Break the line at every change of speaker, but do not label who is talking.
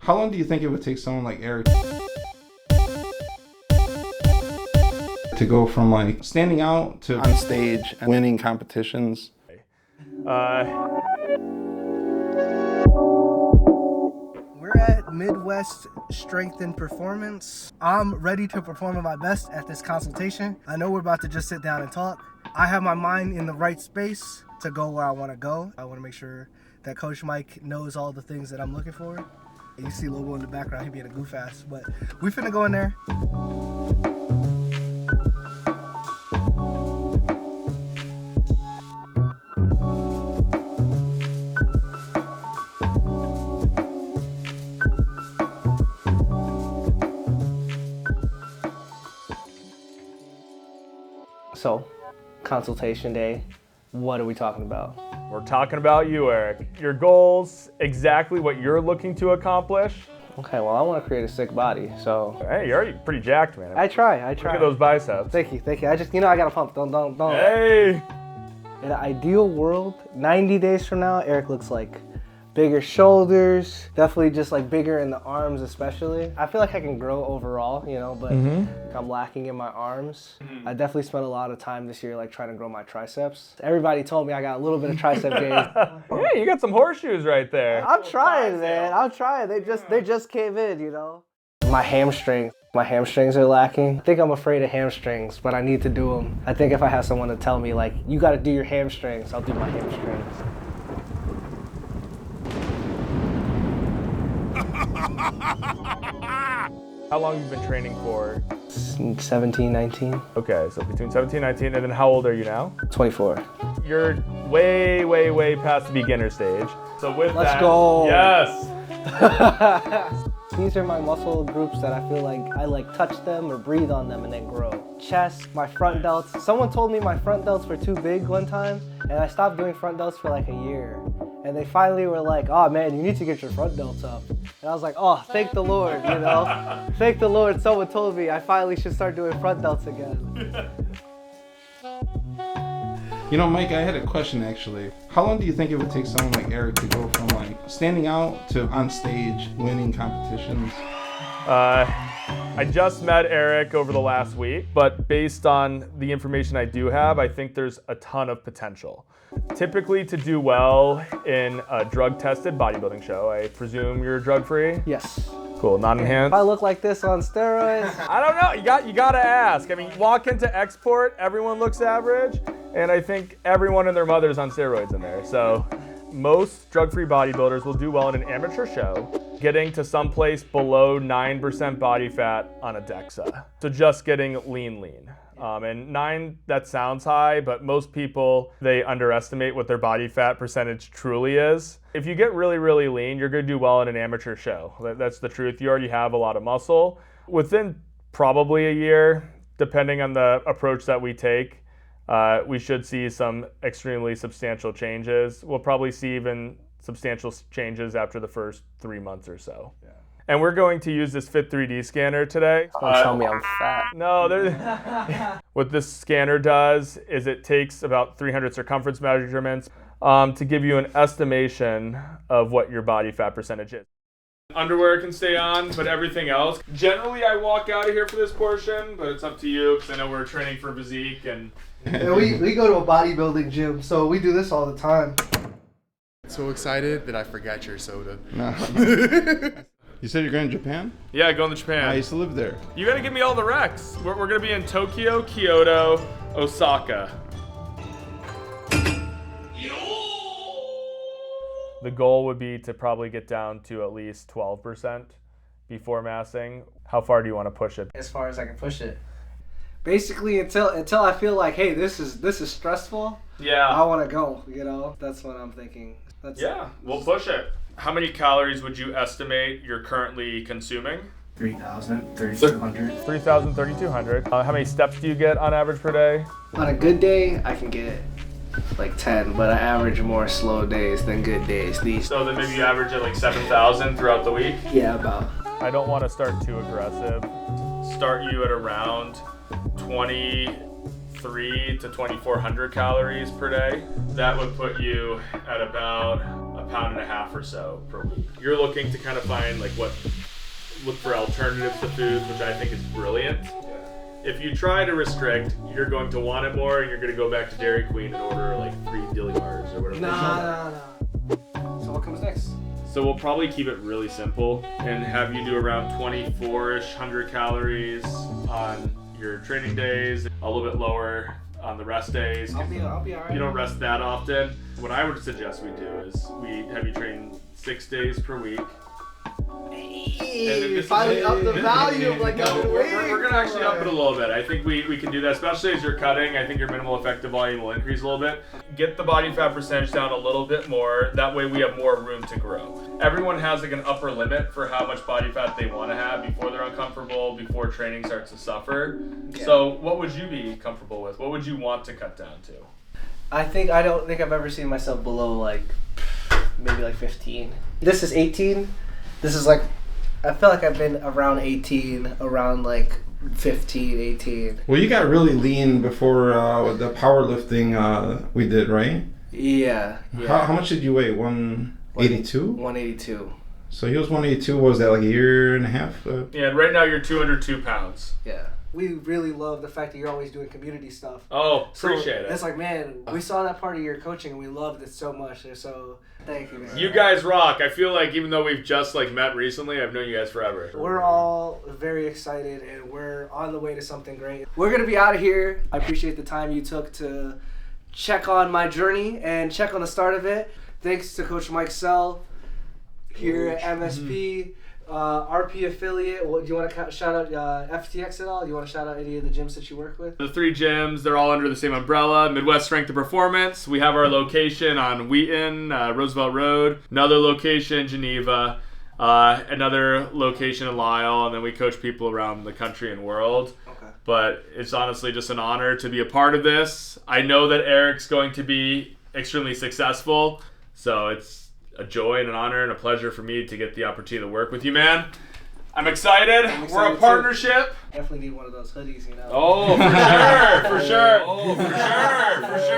How long do you think it would take someone like Eric to go from like standing out to on stage and winning competitions?
We're at Midwest Strength and Performance. I'm ready to perform at my best at this consultation. I know we're about to just sit down and talk. I have my mind in the right space to go where I want to go. I want to make sure that Coach Mike knows all the things that I'm looking for. You see Lobo in the background, he being a goof ass, but we finna go in there. So, consultation day, what are we talking about?
We're talking about you, Eric. Your goals, exactly what you're looking to accomplish.
Okay, well, I want to create a sick body, so.
Hey, you're already pretty jacked, man.
I try.
Look at those biceps.
Thank you. I just, I got to pump. Don't.
Hey!
In an ideal world, 90 days from now, Eric looks like bigger shoulders, definitely just like bigger in the arms especially. I feel like I can grow overall, but I'm lacking in my arms. I definitely spent a lot of time this year like trying to grow my triceps. Everybody told me I got a little bit of tricep gain.
Yeah, you got some horseshoes right there.
I'm trying, man. I'm trying. They just came in, My hamstrings are lacking. I think I'm afraid of hamstrings, but I need to do them. I think if I have someone to tell me like, you got to do your hamstrings, I'll do my hamstrings.
How long have you been training for?
17, 19.
Okay, so between 17 and 19, and then how old are you now?
24.
You're way past the beginner stage. So with
Let's
that,
go.
Yes.
These are my muscle groups that I feel like I touch them or breathe on them and then grow. Chest, my front delts. Someone told me my front delts were too big one time, and I stopped doing front delts for like a year. And they finally were like, oh man, you need to get your front delts up. And I was like, oh, thank the Lord, Thank the Lord, someone told me I finally should start doing front delts again.
Mike, I had a question actually. How long do you think it would take someone like Eric to go from like standing out to on stage winning competitions?
I just met Eric over the last week, but based on the information I do have, I think there's a ton of potential. Typically to do well in a drug-tested bodybuilding show, I presume you're drug-free?
Yes.
Cool, not enhanced?
If I look like this on steroids?
I don't know, you gotta ask. I mean, walk into export, everyone looks average, and I think everyone and their mother's on steroids in there. So most drug-free bodybuilders will do well in an amateur show, getting to someplace below 9% body fat on a DEXA. So just getting lean. And 9, that sounds high, but most people, they underestimate what their body fat percentage truly is. If you get really lean, you're gonna do well in an amateur show. That's the truth. You already have a lot of muscle. Within probably a year, depending on the approach that we take, we should see some extremely substantial changes. We'll probably see even substantial changes after the first 3 months or so. Yeah. And we're going to use this Fit 3D scanner today.
Don't tell me I'm fat.
No, what this scanner does is it takes about 300 circumference measurements to give you an estimation of what your body fat percentage is. Underwear can stay on, but everything else. Generally, I walk out of here for this portion, but it's up to you because I know we're training for physique and.
Yeah, we go to a bodybuilding gym, so we do this all the time.
So excited that I forgot your soda.
No. You said you're going to Japan?
Yeah, going to Japan.
I used to live there.
You gotta give me all the recs. We're gonna be in Tokyo, Kyoto, Osaka. The goal would be to probably get down to at least 12% before massing. How far do you want to push it?
As far as I can push it. Basically, until I feel like, hey, this is stressful.
Yeah.
I want to go. That's what I'm thinking.
We'll push it. How many calories would you estimate you're currently consuming?
3,000, 3,200.
3,000, 3,200. How many steps do you get on average per day?
On a good day, I can get like 10, but I average more slow days than good days.
So then maybe you average at like 7,000 throughout the week?
Yeah, about.
I don't want to start too aggressive. Start you at around 23 to 2,400 calories per day. That would put you at about a 1.5 pounds or so per week. You're looking to kind of find like look for alternatives to foods, which I think is brilliant. If you try to restrict, you're going to want it more, and you're going to go back to Dairy Queen and order like 3 dilly bars or whatever.
Nah. So what comes next?
So we'll probably keep it really simple and have you do around 24-ish hundred calories on your training days, a little bit lower on the rest days.
I'll be alright.
You don't rest that often. What I would suggest we do is we have you train 6 days per week.
Finally up the value of like I've been waiting.
We're gonna actually up it a little bit. I think we can do that, especially as you're cutting. I think your minimal effective volume will increase a little bit. Get the body fat percentage down a little bit more. That way we have more room to grow. Everyone has like an upper limit for how much body fat they want to have before they're uncomfortable, before training starts to suffer. Yeah. So what would you be comfortable with? What would you want to cut down to?
I don't think I've ever seen myself below like maybe like 15. This is 18. This is like, I feel like I've been around 18, around like 15, 18.
Well, you got really lean before the powerlifting we did, right?
Yeah.
How much did you weigh? 182?
182.
So he was 182. What was that, like a year and a half?
Yeah, and right now you're 202 pounds.
Yeah. We really love the fact that you're always doing community stuff.
Oh, appreciate it.
It's like, man, we saw that part of your coaching and we loved it so much. So thank you, man.
You guys rock. I feel like even though we've just like met recently, I've known you guys forever.
We're all very excited and we're on the way to something great. We're going to be out of here. I appreciate the time you took to check on my journey and check on the start of it. Thanks to Coach Mike Sell here at MSP. RP affiliate. Do you want to shout out FTX at all? Do you want to shout out any of the gyms that you work with?
The 3 gyms, they're all under the same umbrella. Midwest Strength and Performance. We have our location on Wheaton, Roosevelt Road. Another location, Geneva. Another location in Lisle. And then we coach people around the country and world. Okay. But it's honestly just an honor to be a part of this. I know that Eric's going to be extremely successful. So it's a joy and an honor and a pleasure for me to get the opportunity to work with you, man. I'm excited. We're a partnership.
Definitely need one of those hoodies, you know.
Oh, for sure, for sure. Oh, for sure, for sure.